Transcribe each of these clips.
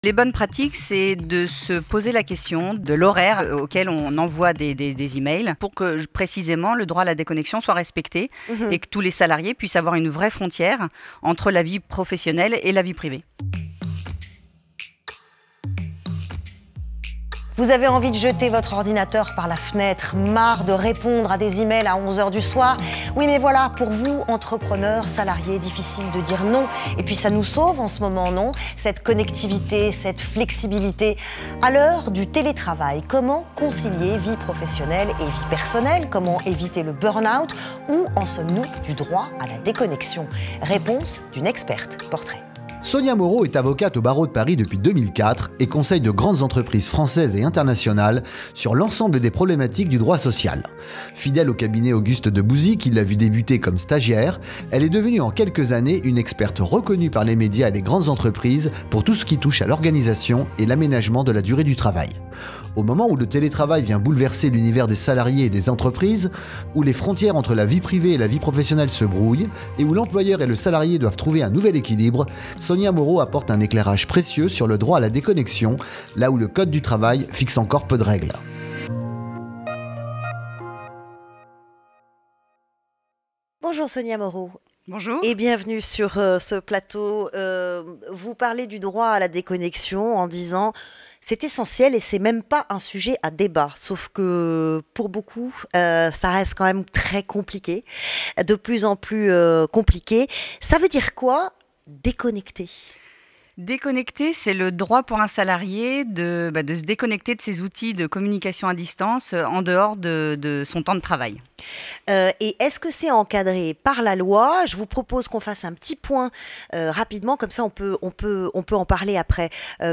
Les bonnes pratiques, c'est de se poser la question de l'horaire auquel on envoie des emails pour que précisément le droit à la déconnexion soit respecté et que tous les salariés puissent avoir une vraie frontière entre la vie professionnelle et la vie privée. Vous avez envie de jeter votre ordinateur par la fenêtre, marre de répondre à des emails à 11 h du soir. Oui, mais voilà, pour vous, entrepreneurs, salariés, difficile de dire non. Et puis ça nous sauve en ce moment, non? Cette connectivité, cette flexibilité. À l'heure du télétravail, comment concilier vie professionnelle et vie personnelle? Comment éviter le burn-out? Où en sommes-nous du droit à la déconnexion? Réponse d'une experte. Portrait. Sonia Moreau est avocate au barreau de Paris depuis 2004 et conseille de grandes entreprises françaises et internationales sur l'ensemble des problématiques du droit social. Fidèle au cabinet Auguste de Bouzy, qui l'a vu débuter comme stagiaire, elle est devenue en quelques années une experte reconnue par les médias et les grandes entreprises pour tout ce qui touche à l'organisation et l'aménagement de la durée du travail. Au moment où le télétravail vient bouleverser l'univers des salariés et des entreprises, où les frontières entre la vie privée et la vie professionnelle se brouillent, et où l'employeur et le salarié doivent trouver un nouvel équilibre, Sonia Moreau apporte un éclairage précieux sur le droit à la déconnexion, là où le Code du travail fixe encore peu de règles. Bonjour Sonia Moreau. Bonjour. Et bienvenue sur ce plateau. Vous parlez du droit à la déconnexion en disant c'est essentiel et c'est même pas un sujet à débat. Sauf que pour beaucoup, ça reste quand même très compliqué, de plus en plus compliqué. Ça veut dire quoi, déconnecter ? Déconnecter, c'est le droit pour un salarié de se déconnecter de ses outils de communication à distance en dehors de son temps de travail. Et est-ce que c'est encadré par la loi? Je vous propose qu'on fasse un petit point rapidement, comme ça on peut en parler après.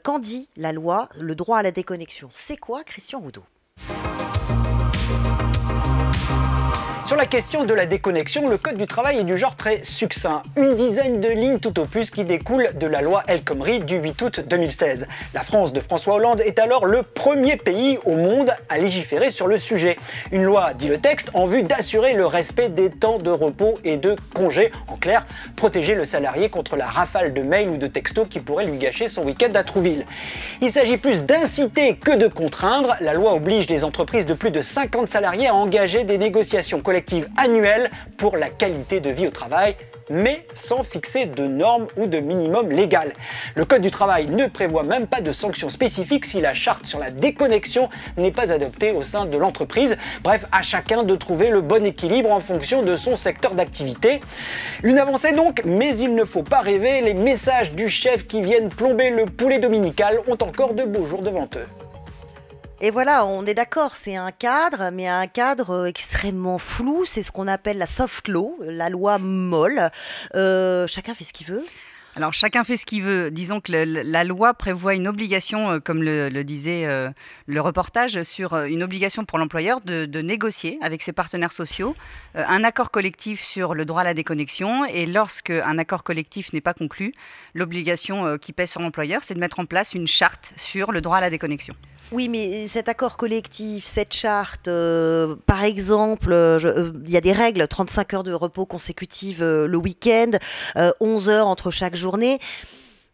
Qu'en dit la loi, le droit à la déconnexion? C'est quoi, Christian Roudot? Sur la question de la déconnexion, le Code du travail est du genre très succinct. Une dizaine de lignes tout au plus qui découlent de la loi El Khomri du 8 août 2016. La France de François Hollande est alors le premier pays au monde à légiférer sur le sujet. Une loi, dit le texte, en vue d'assurer le respect des temps de repos et de congés. En clair, protéger le salarié contre la rafale de mails ou de textos qui pourraient lui gâcher son week-end à Trouville. Il s'agit plus d'inciter que de contraindre. La loi oblige les entreprises de plus de 50 salariés à engager des négociations collectives annuelles pour la qualité de vie au travail, mais sans fixer de normes ou de minimum légal. Le Code du travail ne prévoit même pas de sanctions spécifiques si la charte sur la déconnexion n'est pas adoptée au sein de l'entreprise. Bref, à chacun de trouver le bon équilibre en fonction de son secteur d'activité. Une avancée donc, mais il ne faut pas rêver, les messages du chef qui viennent plomber le poulet dominical ont encore de beaux jours devant eux. Et voilà, on est d'accord, c'est un cadre, mais un cadre extrêmement flou. C'est ce qu'on appelle la soft law, la loi molle. Chacun fait ce qu'il veut. Alors, chacun fait ce qu'il veut. Disons que la loi prévoit une obligation, comme le disait le reportage, sur une obligation pour l'employeur de négocier avec ses partenaires sociaux un accord collectif sur le droit à la déconnexion. Et lorsque un accord collectif n'est pas conclu, l'obligation qui pèse sur l'employeur, c'est de mettre en place une charte sur le droit à la déconnexion. Oui, mais cet accord collectif, cette charte, par exemple, il y a des règles, 35 heures de repos consécutives le week-end, 11 heures entre chaque journée.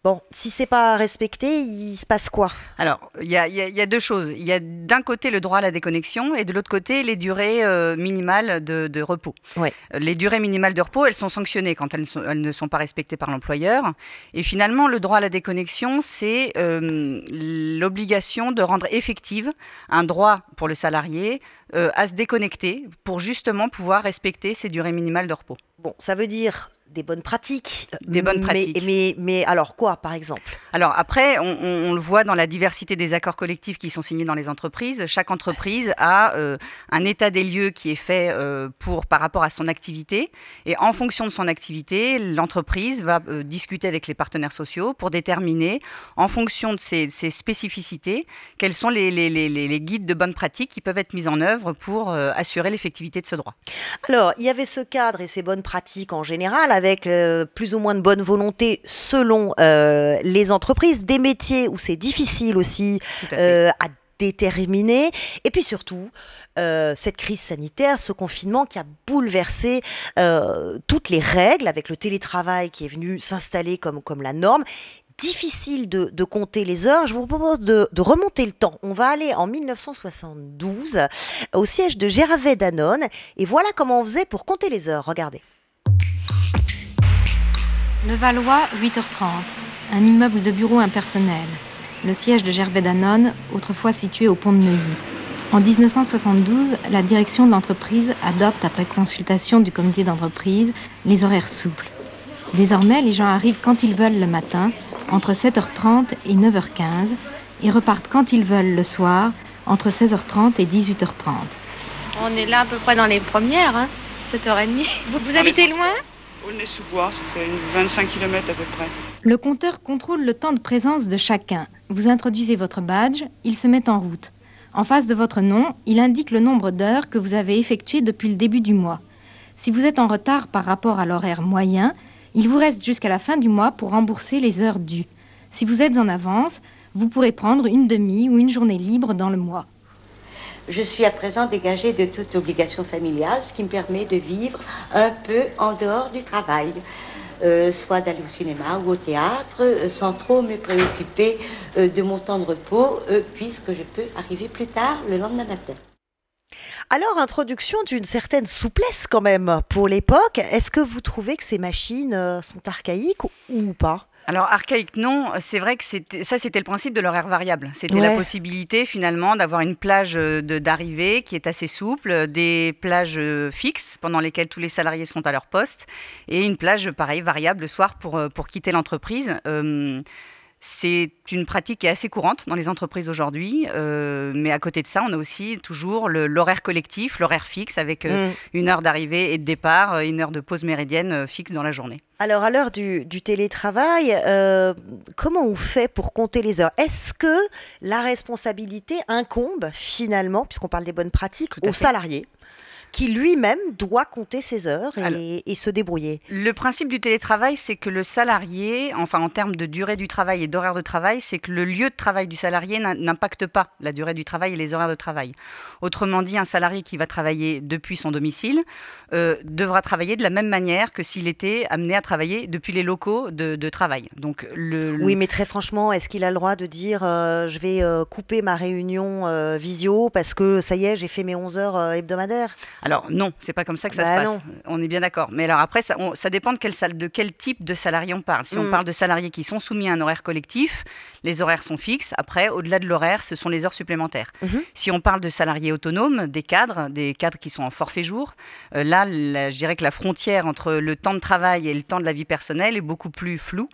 Bon, si c'est pas respecté, il se passe quoi? Alors, il y a deux choses. Il y a d'un côté le droit à la déconnexion et de l'autre côté les durées minimales de repos. Ouais. Les durées minimales de repos, elles sont sanctionnées quand elles ne sont pas respectées par l'employeur. Et finalement, le droit à la déconnexion, c'est l'obligation de rendre effective un droit pour le salarié à se déconnecter pour justement pouvoir respecter ces durées minimales de repos. Bon, ça veut dire des bonnes pratiques. Des bonnes pratiques. Mais alors quoi, par exemple? Alors après, on le voit dans la diversité des accords collectifs qui sont signés dans les entreprises. Chaque entreprise a un état des lieux qui est fait par rapport à son activité. Et en fonction de son activité, l'entreprise va discuter avec les partenaires sociaux pour déterminer, en fonction de ses spécificités, quels sont les guides de bonnes pratiques qui peuvent être mis en œuvre pour assurer l'effectivité de ce droit. Alors, il y avait ce cadre et ces bonnes pratiques en général, avec plus ou moins de bonne volonté selon les entreprises, des métiers où c'est difficile aussi à déterminer. Et puis surtout, cette crise sanitaire, ce confinement qui a bouleversé toutes les règles avec le télétravail qui est venu s'installer comme la norme. difficile de compter les heures. Je vous propose de remonter le temps. On va aller en 1972 au siège de Gervais Danone et voilà comment on faisait pour compter les heures. Regardez. Levallois, 8h30. Un immeuble de bureaux impersonnel. Le siège de Gervais Danone, autrefois situé au pont de Neuilly. En 1972, la direction de l'entreprise adopte, après consultation du comité d'entreprise, les horaires souples. Désormais, les gens arrivent quand ils veulent le matin, entre 7h30 et 9h15, et repartent quand ils veulent le soir, entre 16h30 et 18h30. On est là à peu près dans les premières, 7h30. Vous habitez loin ? Aulnay-sous-Bois, ça fait 25 km à peu près. Le compteur contrôle le temps de présence de chacun. Vous introduisez votre badge, il se met en route. En face de votre nom, il indique le nombre d'heures que vous avez effectuées depuis le début du mois. Si vous êtes en retard par rapport à l'horaire moyen, il vous reste jusqu'à la fin du mois pour rembourser les heures dues. Si vous êtes en avance, vous pourrez prendre une demi- ou une journée libre dans le mois. Je suis à présent dégagée de toute obligation familiale, ce qui me permet de vivre un peu en dehors du travail, soit d'aller au cinéma ou au théâtre, sans trop me préoccuper de mon temps de repos, puisque je peux arriver plus tard le lendemain matin. Alors, introduction d'une certaine souplesse quand même pour l'époque. Est-ce que vous trouvez que ces machines sont archaïques ou pas ? Alors, archaïque, non. C'est vrai que c'était le principe de l'horaire variable. C'était la possibilité, finalement, d'avoir une plage d'arrivée qui est assez souple, des plages fixes pendant lesquelles tous les salariés sont à leur poste, et une plage, pareil, variable le soir pour quitter l'entreprise. C'est une pratique qui est assez courante dans les entreprises aujourd'hui, mais à côté de ça, on a aussi toujours l'horaire collectif, l'horaire fixe avec une heure d'arrivée et de départ, une heure de pause méridienne fixe dans la journée. Alors, à l'heure du télétravail, comment on fait pour compter les heures ? Est-ce que la responsabilité incombe finalement, puisqu'on parle des bonnes pratiques, aux salariés qui lui-même doit compter ses heures et se débrouiller? Le principe du télétravail, c'est que le salarié, enfin en termes de durée du travail et d'horaire de travail, c'est que le lieu de travail du salarié n'impacte pas la durée du travail et les horaires de travail. Autrement dit, un salarié qui va travailler depuis son domicile devra travailler de la même manière que s'il était amené à travailler depuis les locaux de travail. Donc, Oui, mais très franchement, est-ce qu'il a le droit de dire je vais couper ma réunion visio parce que ça y est, j'ai fait mes 11 heures hebdomadaires ? Alors non, c'est pas comme ça que ça se passe. Non. On est bien d'accord. Mais alors après, ça dépend de quel type de salarié on parle. Si on parle de salariés qui sont soumis à un horaire collectif, les horaires sont fixes. Après, au-delà de l'horaire, ce sont les heures supplémentaires. Si on parle de salariés autonomes, des cadres qui sont en forfait jour, là, je dirais que la frontière entre le temps de travail et le temps de la vie personnelle est beaucoup plus floue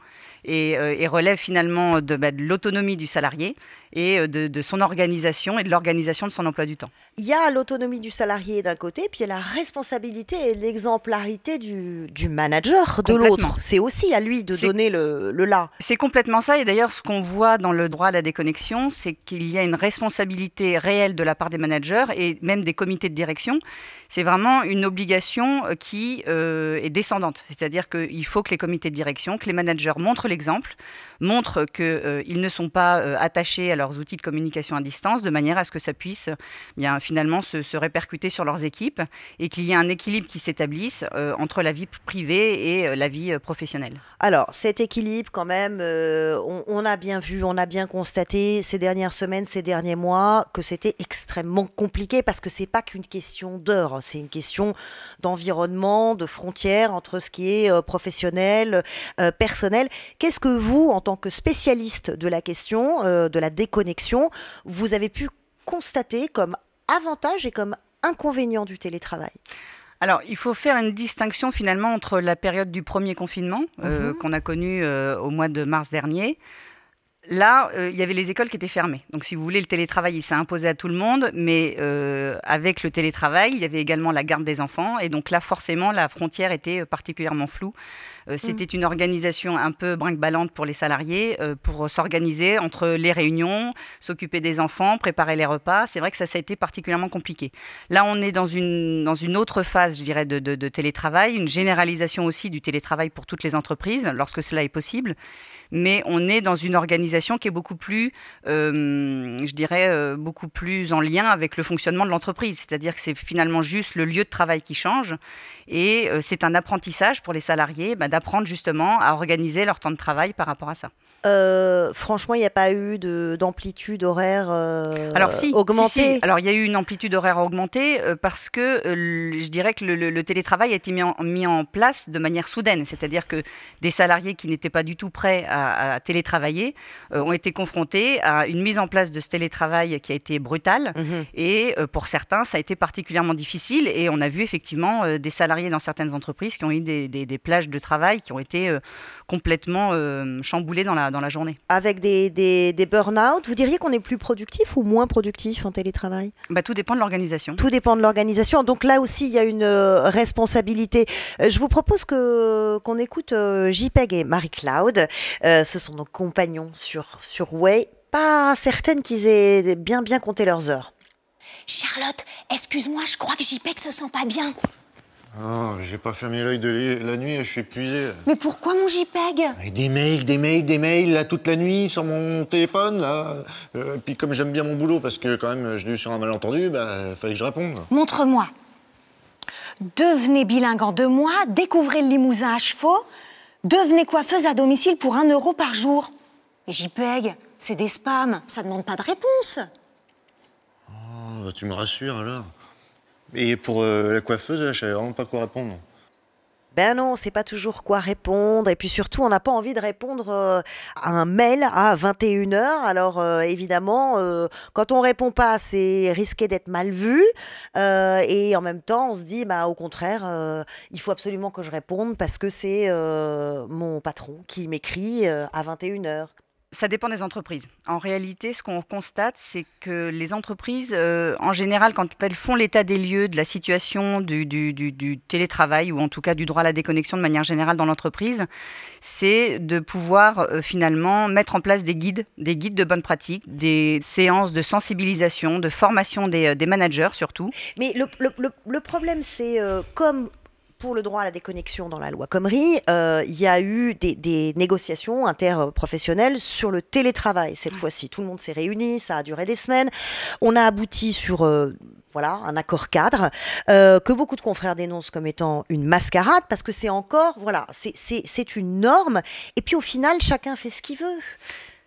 et relève finalement de l'autonomie du salarié et de son organisation et de l'organisation de son emploi du temps. Il y a l'autonomie du salarié d'un côté, puis il y a la responsabilité et l'exemplarité du manager de l'autre. C'est aussi à lui de donner le là. C'est complètement ça. Et d'ailleurs, ce qu'on voit dans le droit à la déconnexion, c'est qu'il y a une responsabilité réelle de la part des managers et même des comités de direction. C'est vraiment une obligation qui est descendante. C'est-à-dire qu'il faut que les comités de direction, que les managers montrent l'exemple, montrent qu'ils ne sont pas attachés à leurs outils de communication à distance, de manière à ce que ça puisse finalement se répercuter sur leurs équipes et qu'il y ait un équilibre qui s'établisse entre la vie privée et la vie professionnelle. Alors, cet équilibre, quand même, on a bien vu, on a bien constaté ces dernières semaines, ces derniers mois, que c'était extrêmement compliqué parce que c'est pas qu'une question d'heures, c'est une question d'environnement, de frontières entre ce qui est professionnel, personnel. Qu'est-ce que vous, en tant que spécialiste de la question de la déconnexion, vous avez pu constater comme avantage et comme inconvénient du télétravail ? Alors, il faut faire une distinction finalement entre la période du premier confinement qu'on a connu au mois de mars dernier. Là, il y avait les écoles qui étaient fermées. Donc, si vous voulez, le télétravail, il s'est imposé à tout le monde. Mais avec le télétravail, il y avait également la garde des enfants. Et donc là, forcément, la frontière était particulièrement floue. C'était une organisation un peu brinque-ballante pour les salariés, pour s'organiser entre les réunions, s'occuper des enfants, préparer les repas. C'est vrai que ça a été particulièrement compliqué. Là, on est dans une autre phase, je dirais, de télétravail, une généralisation aussi du télétravail pour toutes les entreprises, lorsque cela est possible. Mais on est dans une organisation qui est beaucoup plus, je dirais, beaucoup plus en lien avec le fonctionnement de l'entreprise. C'est-à-dire que c'est finalement juste le lieu de travail qui change. Et c'est un apprentissage pour les salariés d'apprendre justement à organiser leur temps de travail par rapport à ça. Franchement, il n'y a pas eu d'amplitude horaire Alors augmentée. si. Alors il y a eu une amplitude horaire augmentée parce que je dirais que le télétravail a été mis en place de manière soudaine. C'est-à-dire que des salariés qui n'étaient pas du tout prêts à télétravailler ont été confrontés à une mise en place de ce télétravail qui a été brutale. Et pour certains, ça a été particulièrement difficile. Et on a vu effectivement des salariés dans certaines entreprises qui ont eu des plages de travail qui ont été complètement chamboulées dans la journée. Avec des burn-out, vous diriez qu'on est plus productif ou moins productif en télétravail? Tout dépend de l'organisation. Tout dépend de l'organisation. Donc là aussi, il y a une responsabilité. Je vous propose qu'on écoute JPEG et Marie-Claude. Ce sont nos compagnons sur Way. Pas certaines qu'ils aient bien compté leurs heures. Charlotte, excuse-moi, je crois que JPEG se sent pas bien. Oh, j'ai pas fermé l'œil de la nuit, je suis épuisé. Mais pourquoi mon JPEG? Avec des mails, là, toute la nuit, sur mon téléphone, là. Puis comme j'aime bien mon boulot, parce que quand même, je l'ai eu sur un malentendu, fallait que je réponde. Montre-moi. Devenez bilingue en 2 mois, découvrez le Limousin à chevaux, devenez coiffeuse à domicile pour 1 € par jour. Et JPEG, c'est des spams, ça demande pas de réponse. Oh, tu me rassures, alors. Et pour la coiffeuse, là, je savais vraiment pas quoi répondre. Ben non, c'est pas toujours quoi répondre. Et puis surtout, on n'a pas envie de répondre à un mail à 21 h. Alors évidemment, quand on répond pas, c'est risqué d'être mal vu. Et en même temps, on se dit, au contraire, il faut absolument que je réponde parce que c'est mon patron qui m'écrit à 21 h. Ça dépend des entreprises. En réalité, ce qu'on constate, c'est que les entreprises, en général, quand elles font l'état des lieux de la situation du télétravail, ou en tout cas du droit à la déconnexion de manière générale dans l'entreprise, c'est de pouvoir finalement mettre en place des guides de bonne pratique, des séances de sensibilisation, de formation des managers surtout. Mais le problème, c'est comme... Pour le droit à la déconnexion dans la loi Khomri, il y a eu des négociations interprofessionnelles sur le télétravail cette fois-ci. Tout le monde s'est réuni, ça a duré des semaines. On a abouti sur un accord cadre que beaucoup de confrères dénoncent comme étant une mascarade parce que c'est encore, c'est une norme. Et puis au final, chacun fait ce qu'il veut.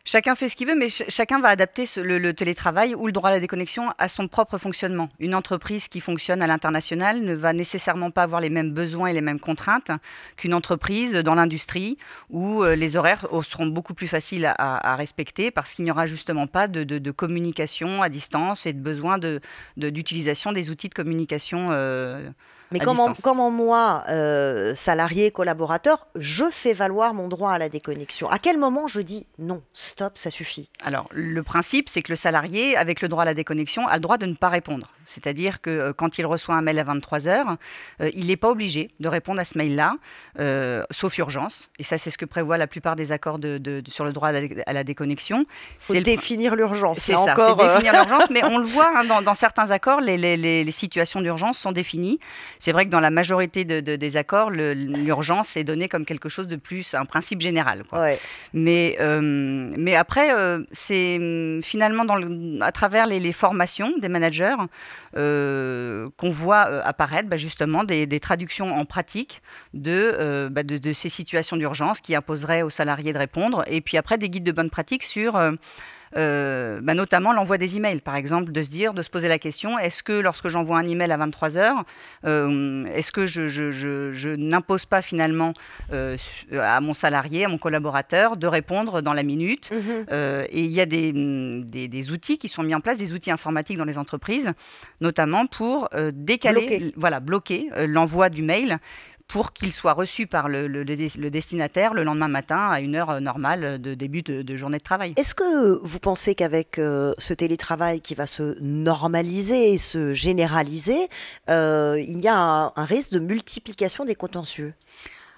Chacun fait ce qu'il veut, mais chacun va adapter le télétravail ou le droit à la déconnexion à son propre fonctionnement. Une entreprise qui fonctionne à l'international ne va nécessairement pas avoir les mêmes besoins et les mêmes contraintes qu'une entreprise dans l'industrie où les horaires seront beaucoup plus faciles à respecter parce qu'il n'y aura justement pas de communication à distance et de besoin d'utilisation des outils de communication mais comment moi, salarié, collaborateur, je fais valoir mon droit à la déconnexion? À quel moment je dis non, stop, ça suffit? Alors, le principe, c'est que le salarié, avec le droit à la déconnexion, a le droit de ne pas répondre. C'est-à-dire que quand il reçoit un mail à 23 h, il n'est pas obligé de répondre à ce mail-là, sauf urgence. Et ça, c'est ce que prévoit la plupart des accords sur le droit à la déconnexion. C'est définir l'urgence. C'est ça, c'est définir l'urgence, mais on le voit dans certains accords, les situations d'urgence sont définies. C'est vrai que dans la majorité des accords, l'urgence est donnée comme quelque chose de plus, un principe général, quoi. Ouais. Mais après, c'est finalement à travers les formations des managers qu'on voit apparaître justement des traductions en pratique de ces situations d'urgence qui imposeraient aux salariés de répondre. Et puis après, des guides de bonne pratique sur... notamment l'envoi des emails, par exemple, de se poser la question, est-ce que lorsque j'envoie un email à 23 h, est-ce que je n'impose pas finalement à mon salarié, à mon collaborateur, de répondre dans la minute. Et il y a des outils qui sont mis en place, des outils informatiques dans les entreprises, notamment pour bloquer l'envoi du mail, pour qu'il soit reçu par le destinataire le lendemain matin à une heure normale de début de journée de travail. Est-ce que vous pensez qu'avec ce télétravail qui va se normaliser et se généraliser, il y a un risque de multiplication des contentieux ?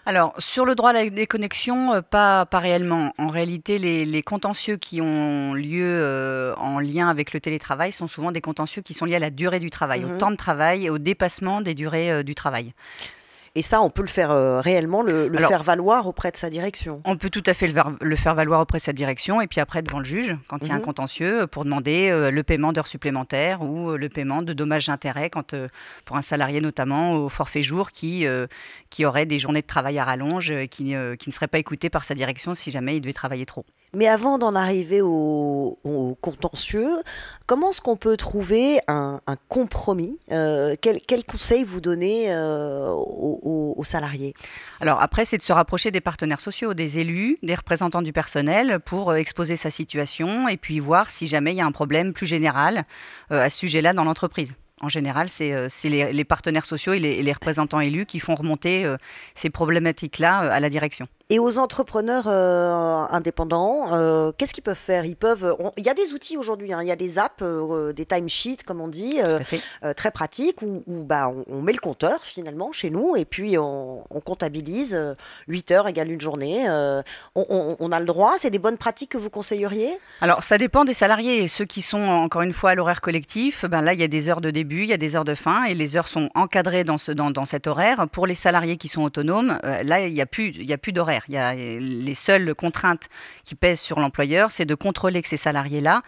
Alors, sur le droit à la déconnexion, pas réellement. En réalité, les contentieux qui ont lieu en lien avec le télétravail sont souvent des contentieux qui sont liés à la durée du travail, au temps de travail et au dépassement des durées du travail. Et ça, on peut le faire réellement, le faire valoir auprès de sa direction. On peut tout à fait le faire valoir auprès de sa direction et puis après devant le juge, quand il y a un contentieux, pour demander le paiement d'heures supplémentaires ou le paiement de dommages d'intérêt pour un salarié notamment au forfait jour qui aurait des journées de travail à rallonge qui ne seraient pas écoutées par sa direction si jamais il devait travailler trop. Mais avant d'en arriver au contentieux, comment est-ce qu'on peut trouver un compromis? Quel conseil vous donnez aux salariés? Alors après, c'est de se rapprocher des partenaires sociaux, des élus, des représentants du personnel pour exposer sa situation et puis voir si jamais il y a un problème plus général à ce sujet-là dans l'entreprise. En général, c'est les partenaires sociaux et les représentants élus qui font remonter ces problématiques-là à la direction. Et aux entrepreneurs indépendants, qu'est-ce qu'ils peuvent faire? Il y a des outils aujourd'hui, hein, il y a des apps, des timesheets, comme on dit, très pratiques, où on met le compteur finalement chez nous et puis on comptabilise 8 heures égale une journée. On a le droit, c'est des bonnes pratiques que vous conseilleriez? Alors, ça dépend des salariés. Ceux qui sont, encore une fois, à l'horaire collectif, là, il y a des heures de début, il y a des heures de fin et les heures sont encadrées dans cet horaire. Pour les salariés qui sont autonomes, là, il n'y a plus d'horaire. Les seules contraintes qui pèsent sur l'employeur, c'est de contrôler que ces salariés-là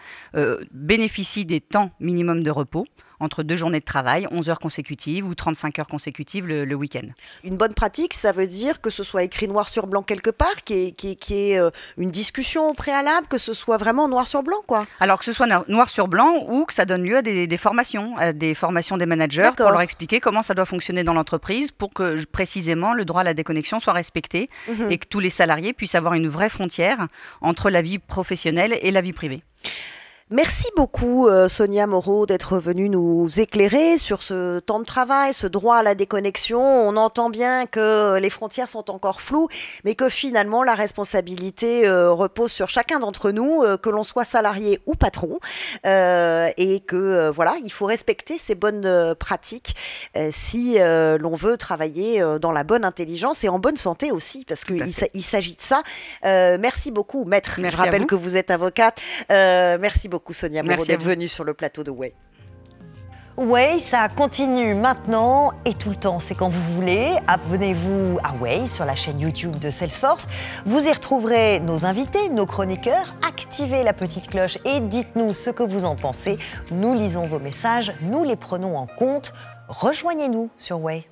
bénéficient des temps minimum de repos entre 2 journées de travail, 11 heures consécutives ou 35 heures consécutives le week-end. Une bonne pratique, ça veut dire que ce soit écrit noir sur blanc quelque part, qu'il y ait une discussion au préalable, que ce soit vraiment noir sur blanc, quoi. Alors que ce soit noir sur blanc ou que ça donne lieu à des formations des managers pour leur expliquer comment ça doit fonctionner dans l'entreprise pour que précisément le droit à la déconnexion soit respecté et que tous les salariés puissent avoir une vraie frontière entre la vie professionnelle et la vie privée. Merci beaucoup Sonia Moreau d'être venue nous éclairer sur ce temps de travail, ce droit à la déconnexion. On entend bien que les frontières sont encore floues, mais que finalement la responsabilité repose sur chacun d'entre nous, que l'on soit salarié ou patron, et que voilà, il faut respecter ces bonnes pratiques si l'on veut travailler dans la bonne intelligence et en bonne santé aussi, parce qu'il s'agit de ça. Merci beaucoup, maître. Merci. Je rappelle que vous êtes avocate. Merci beaucoup Sonia Moreau d'être venue sur le plateau de Way. Way, ça continue maintenant et tout le temps, c'est quand vous voulez. Abonnez-vous à Way sur la chaîne YouTube de Salesforce. Vous y retrouverez nos invités, nos chroniqueurs. Activez la petite cloche et dites-nous ce que vous en pensez. Nous lisons vos messages, nous les prenons en compte. Rejoignez-nous sur Way.